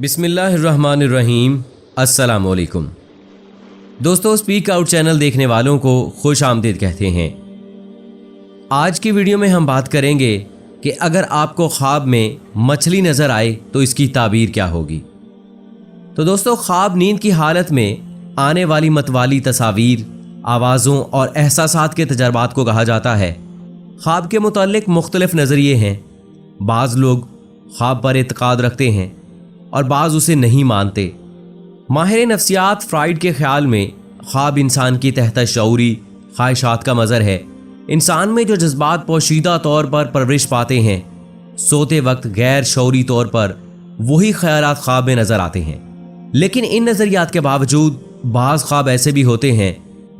बिस्मिल्लाहिर्रहमानिर्रहीम। अस्सलाम वालेकुम दोस्तों, स्पीक आउट चैनल देखने वालों को खुश आमदीद कहते हैं। आज की वीडियो में हम बात करेंगे कि अगर आपको ख्वाब में मछली नज़र आए तो इसकी ताबीर क्या होगी। तो दोस्तों, ख्वाब नींद की हालत में आने वाली मतवाली तस्वीर, आवाज़ों और एहसासात के तजर्बात को कहा जाता है। ख्वाब के मुताल्लिक मुख्तलिफ नज़रिए हैं। बाज़ लोग ख्वाब पर एतक़ाद रखते हैं और बाज़ उसे नहीं मानते। माहिर नफ्सियात फ्राइड के ख्याल में ख्वाब इंसान की तहत शऊरी ख्वाहिशात का मज़र है। इंसान में जो जज्बात पोशीदा तौर पर परवरिश पाते हैं, सोते वक्त गैर शऊरी तौर पर वही ख्यालात ख्वाब में नज़र आते हैं। लेकिन इन नज़रियात के बावजूद बाज़ ख्वाब ऐसे भी होते हैं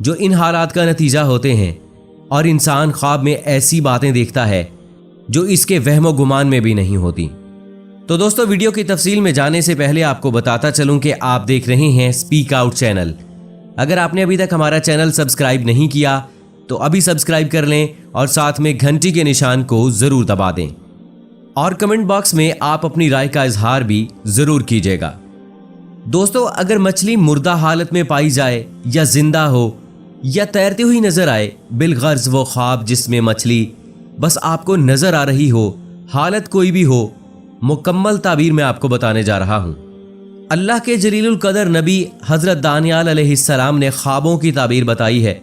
जो इन हालात का नतीजा होते हैं और इंसान ख्वाब में ऐसी बातें देखता है जो इसके वहम व गुमान में भी नहीं होती। तो दोस्तों, वीडियो की तफसील में जाने से पहले आपको बताता चलूं कि आप देख रहे हैं स्पीक आउट चैनल। अगर आपने अभी तक हमारा चैनल सब्सक्राइब नहीं किया तो अभी सब्सक्राइब कर लें और साथ में घंटी के निशान को ज़रूर दबा दें और कमेंट बॉक्स में आप अपनी राय का इजहार भी ज़रूर कीजिएगा। दोस्तों, अगर मछली मुर्दा हालत में पाई जाए या जिंदा हो या तैरती हुई नज़र आए, बिलगर्ज वो ख्वाब जिसमें मछली बस आपको नज़र आ रही हो, हालत कोई भी हो, मुकम्मल ताबीर मैं आपको बताने जा रहा हूँ। अल्लाह के जलीलुल कदर नबी हज़रत दानियाल अलैहिस्सलाम ने ख्वाबों की ताबीर बताई है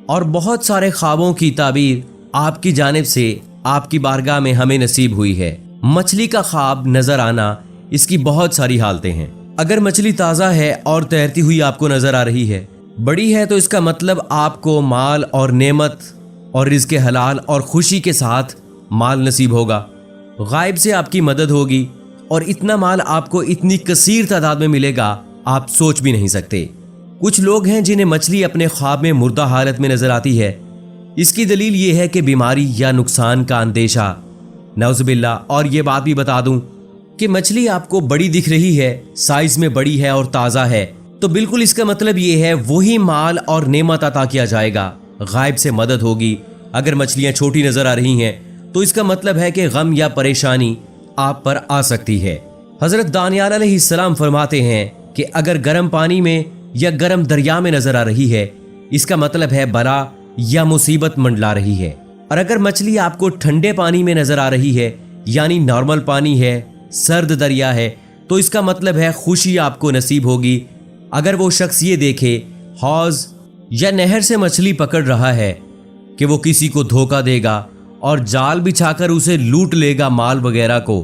और बहुत सारे ख्वाबों की ताबीर आपकी जानिब से आपकी बारगाह में हमें नसीब हुई है। मछली का ख्वाब नज़र आना, इसकी बहुत सारी हालतें हैं। अगर मछली ताज़ा है और तैरती हुई आपको नज़र आ रही है, बड़ी है, तो इसका मतलब आपको माल और नेमत और रिज़्क़ हलाल और खुशी के साथ माल नसीब होगा। गायब से आपकी मदद होगी और इतना माल आपको इतनी कसीर तादाद में मिलेगा, आप सोच भी नहीं सकते। कुछ लोग हैं जिन्हें मछली अपने ख्वाब में मुर्दा हालत में नजर आती है। इसकी दलील ये है कि बीमारी या नुकसान का अंदेशा, नौज़ुबिल्लाह। और ये बात भी बता दूं कि मछली आपको बड़ी दिख रही है, साइज में बड़ी है और ताज़ा है, तो बिल्कुल इसका मतलब ये है वही माल और नेमत अता किया जाएगा, गायब से मदद होगी। अगर मछलियाँ छोटी नजर आ रही हैं तो इसका मतलब है कि गम या परेशानी आप पर आ सकती है। हज़रत दानियाल अलैहिस्सलाम फरमाते हैं कि अगर गर्म पानी में या गर्म दरिया में नजर आ रही है, इसका मतलब है बला या मुसीबत मंडला रही है। और अगर मछली आपको ठंडे पानी में नजर आ रही है, यानी नॉर्मल पानी है, सर्द दरिया है, तो इसका मतलब है खुशी आपको नसीब होगी। अगर वो शख्स ये देखे हौज या नहर से मछली पकड़ रहा है कि वो किसी को धोखा देगा और जाल बिछाकर उसे लूट लेगा माल वगैरह को,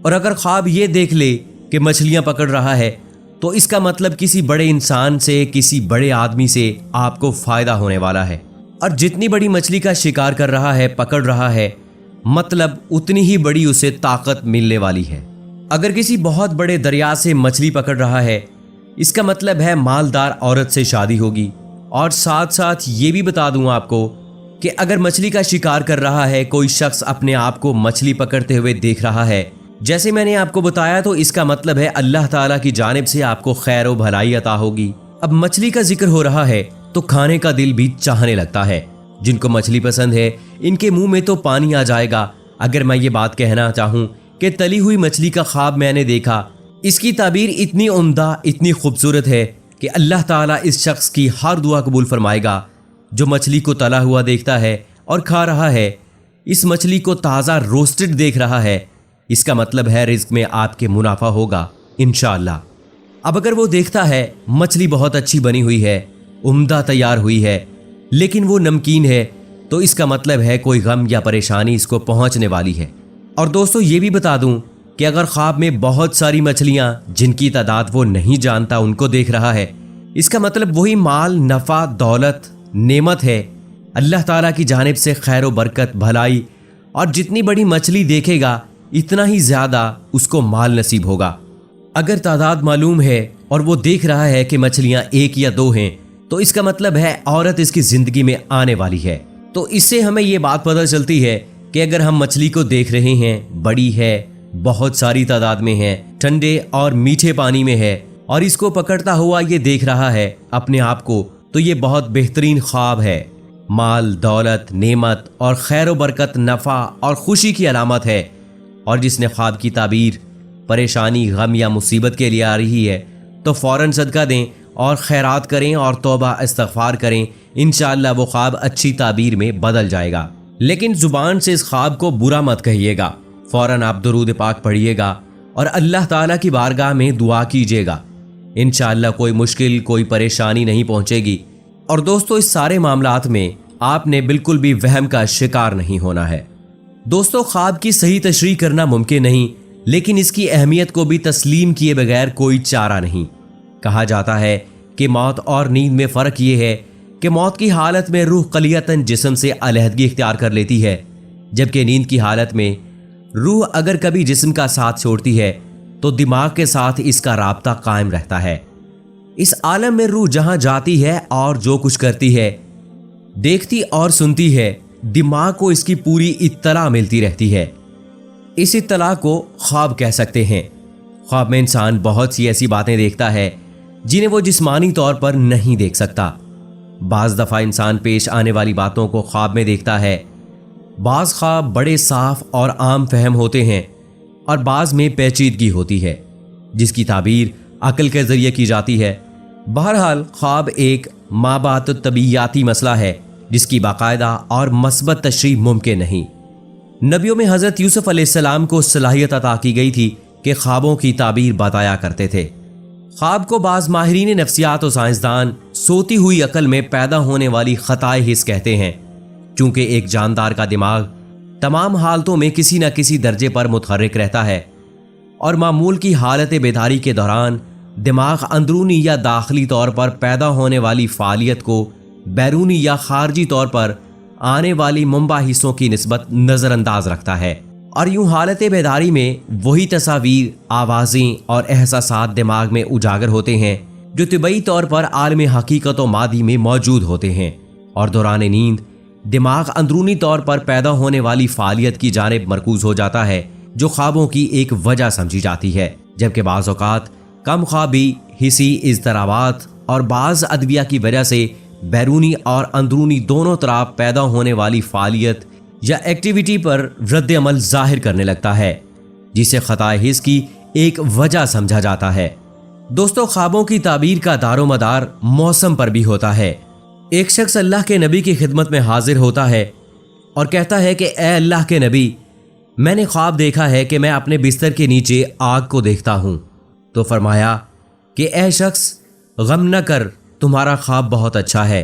और अगर ख्वाब ये देख ले कि मछलियां पकड़ रहा है, तो इसका मतलब किसी बड़े इंसान से, किसी बड़े आदमी से आपको फ़ायदा होने वाला है। और जितनी बड़ी मछली का शिकार कर रहा है, पकड़ रहा है, मतलब उतनी ही बड़ी उसे ताकत मिलने वाली है। अगर किसी बहुत बड़े दरिया से मछली पकड़ रहा है, इसका मतलब है मालदार औरत से शादी होगी। और साथ साथ ये भी बता दूं आपको कि अगर मछली का शिकार कर रहा है कोई शख्स, अपने आप को मछली पकड़ते हुए देख रहा है, जैसे मैंने आपको बताया, तो इसका मतलब है अल्लाह ताला की जानिब से आपको खैर व भलाई अता होगी। अब मछली का जिक्र हो रहा है तो खाने का दिल भी चाहने लगता है। जिनको मछली पसंद है, इनके मुंह में तो पानी आ जाएगा। अगर मैं ये बात कहना चाहूँ कि तली हुई मछली का ख्वाब मैंने देखा, इसकी ताबीर इतनी उम्दा, इतनी खूबसूरत है कि अल्लाह ताला इस शख्स की हर दुआ कबूल फरमाएगा जो मछली को तला हुआ देखता है और खा रहा है। इस मछली को ताज़ा रोस्टेड देख रहा है, इसका मतलब है रिज़्क़ में आपके मुनाफा होगा इंशाअल्लाह। अब अगर वो देखता है मछली बहुत अच्छी बनी हुई है, उम्दा तैयार हुई है, लेकिन वो नमकीन है, तो इसका मतलब है कोई गम या परेशानी इसको पहुंचने वाली है। और दोस्तों, ये भी बता दूं कि अगर ख्वाब में बहुत सारी मछलियां जिनकी तादाद वो नहीं जानता उनको देख रहा है, इसका मतलब वही माल, नफ़ा, दौलत, नेमत है, अल्लाह ताला की जानिब से खैर व बरकत, भलाई। और जितनी बड़ी मछली देखेगा इतना ही ज़्यादा उसको माल नसीब होगा। अगर तादाद मालूम है और वो देख रहा है कि मछलियाँ 1 या 2 हैं, तो इसका मतलब है औरत इसकी ज़िंदगी में आने वाली है। तो इससे हमें ये बात पता चलती है कि अगर हम मछली को देख रहे हैं, बड़ी है, बहुत सारी तादाद में है, ठंडे और मीठे पानी में है, और इसको पकड़ता हुआ ये देख रहा है अपने आप को, तो ये बहुत बेहतरीन ख्वाब है। माल, दौलत, नेमत और खैर व बरकत, नफ़ा और खुशी की अलामत है। और जिसने ख्वाब की ताबीर परेशानी, गम या मुसीबत के लिए आ रही है तो फ़ौरन सदका दें और खैरात करें और तौबा इस्तग़फ़ार करें। इंशाअल्लाह वो ख्वाब अच्छी ताबीर में बदल जाएगा। लेकिन ज़ुबान से इस ख्वाब को बुरा मत कहिएगा। फ़ौरन आप दुरूद पाक पढ़िएगा और अल्लाह ताला की बारगाह में दुआ कीजिएगा। इंशाअल्लाह कोई मुश्किल, कोई परेशानी नहीं पहुंचेगी। और दोस्तों, इस सारे मामलात में आपने बिल्कुल भी वहम का शिकार नहीं होना है। दोस्तों, ख्वाब की सही तशरीह करना मुमकिन नहीं, लेकिन इसकी अहमियत को भी तस्लीम किए बगैर कोई चारा नहीं। कहा जाता है कि मौत और नींद में फ़र्क ये है कि मौत की हालत में रूह कलियतन जिस्म से अलहदगी इख्तियार कर लेती है, जबकि नींद की हालत में रूह अगर कभी जिस्म का साथ छोड़ती है तो दिमाग के साथ इसका राब्ता कायम रहता है। इस आलम में रूह जहां जाती है और जो कुछ करती है, देखती और सुनती है, दिमाग को इसकी पूरी इत्तला मिलती रहती है। इस इत्तला को ख्वाब कह सकते हैं। ख्वाब में इंसान बहुत सी ऐसी बातें देखता है जिन्हें वो जिस्मानी तौर पर नहीं देख सकता। बाज़ दफ़ा इंसान पेश आने वाली बातों को ख्वाब में देखता है। बाज़ ख्वाब बड़े साफ और आम फहम होते हैं और बाज़ में पेचीदगी होती है जिसकी ताबीर अक्ल के ज़रिए की जाती है। बहरहाल ख्वाब एक माबात तबीयाती मसला है जिसकी बाकायदा और मस्बत तशरीह मुमकिन नहीं। नबियों में हज़रत यूसुफ अलैहिस्सलाम को सलाहियत अता की गई थी कि ख्वाबों की ताबीर बताया करते थे। ख्वाब को बाज़ माहिरीन नफ्सियात और साइंसदान सोती हुई अकल में पैदा होने वाली ख़ताए हिस्स कहते हैं, क्योंकि एक जानदार का दिमाग तमाम हालतों में किसी न किसी दर्जे पर मुतहर्रिक रहता है और मामूल की हालत बेदारी के दौरान दिमाग अंदरूनी या दाखिली तौर पर पैदा होने वाली फ़ालियत को बैरूनी या खारजी तौर पर आने वाली मुंबा हिस्सों की निस्बत नज़रअंदाज रखता है। और यूं हालत बेदारी में वही तस्वीर, आवाज़ें और एहसासात दिमाग में उजागर होते हैं जो तिबई तौर पर आलम हकीकत व मादी में मौजूद होते हैं। और दौरान नींद दिमाग अंदरूनी तौर पर पैदा होने वाली फ़ालियत की जानिब मरकूज हो जाता है जो ख्वाबों की एक वजह समझी जाती है। जबकि बाज़ औक़ात कम ख्वाबी, हिस्सी इज़्तिराबात और बाज़ अदविया की वजह से बैरूनी और अंदरूनी दोनों तरफ पैदा होने वाली फ़ालियत या एक्टिविटी पर रद्द अमल ज़ाहिर करने लगता है, जिसे ख़ताए हिस्स की एक वजह समझा जाता है। दोस्तों, ख्वाबों की ताबीर का दारोमदार मौसम पर भी होता है। एक शख्स अल्लाह के नबी की खिदमत में हाजिर होता है और कहता है कि ए अल्लाह के नबी, मैंने ख्वाब देखा है कि मैं अपने बिस्तर के नीचे आग को देखता हूँ। तो फरमाया कि ए शख्स, गम न कर, तुम्हारा ख्वाब बहुत अच्छा है,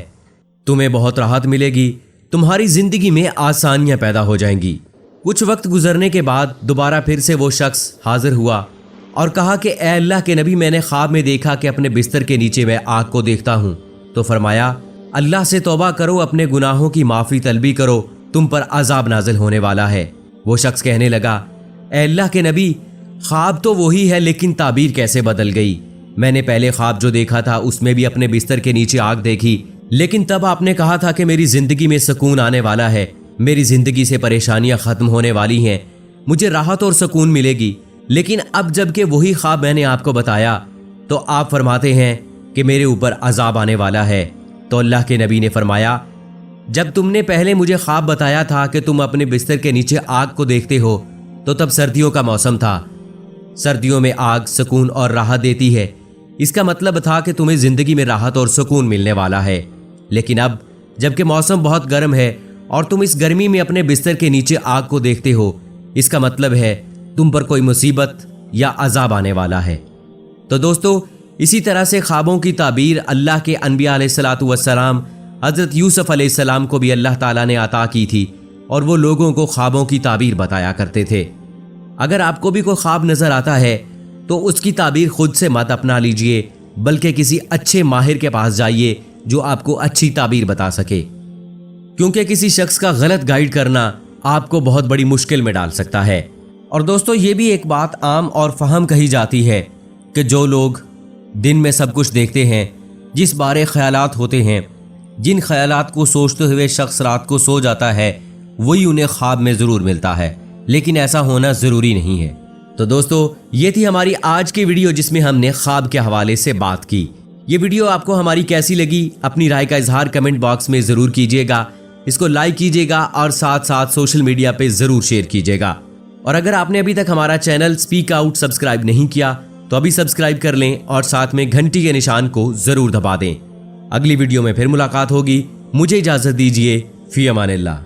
तुम्हें बहुत राहत मिलेगी, तुम्हारी ज़िंदगी में आसानियाँ पैदा हो जाएंगी। कुछ वक्त गुजरने के बाद दोबारा फिर से वो शख्स हाजिर हुआ और कहा कि ए अल्लाह के नबी, मैंने ख्वाब में देखा कि अपने बिस्तर के नीचे मैं आग को देखता हूँ। तो फरमाया, अल्लाह से तौबा करो, अपने गुनाहों की माफ़ी तलबी करो, तुम पर अजाब नाजिल होने वाला है। वो शख्स कहने लगा, ए अल्लाह के नबी, ख्वाब तो वही है लेकिन ताबीर कैसे बदल गई। मैंने पहले ख्वाब जो देखा था उसमें भी अपने बिस्तर के नीचे आग देखी, लेकिन तब आपने कहा था कि मेरी ज़िंदगी में सुकून आने वाला है, मेरी ज़िंदगी से परेशानियां ख़त्म होने वाली हैं, मुझे राहत और सुकून मिलेगी। लेकिन अब जबकि वही ख्वाब मैंने आपको बताया तो आप फरमाते हैं कि मेरे ऊपर अजाब आने वाला है। तो अल्लाह के नबी ने फरमाया, जब तुमने पहले मुझे ख्वाब बताया था कि तुम अपने बिस्तर के नीचे आग को देखते हो तो तब सर्दियों का मौसम था। सर्दियों में आग सुकून और राहत देती है, इसका मतलब था कि तुम्हें ज़िंदगी में राहत और सुकून मिलने वाला है। लेकिन अब जबकि मौसम बहुत गर्म है और तुम इस गर्मी में अपने बिस्तर के नीचे आग को देखते हो, इसका मतलब है तुम पर कोई मुसीबत या अजाब आने वाला है। तो दोस्तों, इसी तरह से ख्वाबों की ताबीर अल्लाह के अनबिया अलैहिस्सलातु वस्सलाम हज़रत यूसुफ अलैहिस्सलाम को भी अल्लाह ताला ने अता की थी और वो लोगों को ख्वाबों की ताबीर बताया करते थे। अगर आपको भी कोई ख्वाब नज़र आता है तो उसकी ताबीर खुद से मत अपना लीजिए, बल्कि किसी अच्छे माहिर के पास जाइए जो आपको अच्छी ताबीर बता सके, क्योंकि किसी शख्स का गलत गाइड करना आपको बहुत बड़ी मुश्किल में डाल सकता है। और दोस्तों, ये भी एक बात आम और फहम कही जाती है कि जो लोग दिन में सब कुछ देखते हैं, जिस बारे ख्यालात होते हैं, जिन ख्यालात को सोचते हुए शख्स रात को सो जाता है, वही उन्हें ख्वाब में ज़रूर मिलता है, लेकिन ऐसा होना ज़रूरी नहीं है। तो दोस्तों, ये थी हमारी आज की वीडियो जिसमें हमने ख्वाब के हवाले से बात की। ये वीडियो आपको हमारी कैसी लगी, अपनी राय का इजहार कमेंट बॉक्स में ज़रूर कीजिएगा। इसको लाइक कीजिएगा और साथ साथ सोशल मीडिया पे ज़रूर शेयर कीजिएगा। اور اگر آپ نے ابھی تک ہمارا چینل سپیک آؤٹ سبسکرائب نہیں کیا تو ابھی سبسکرائب کر لیں اور ساتھ میں گھنٹی کے نشان کو ضرور دبا دیں۔ اگلی ویڈیو میں پھر ملاقات ہوگی، مجھے اجازت دیجیے، فی امان اللہ۔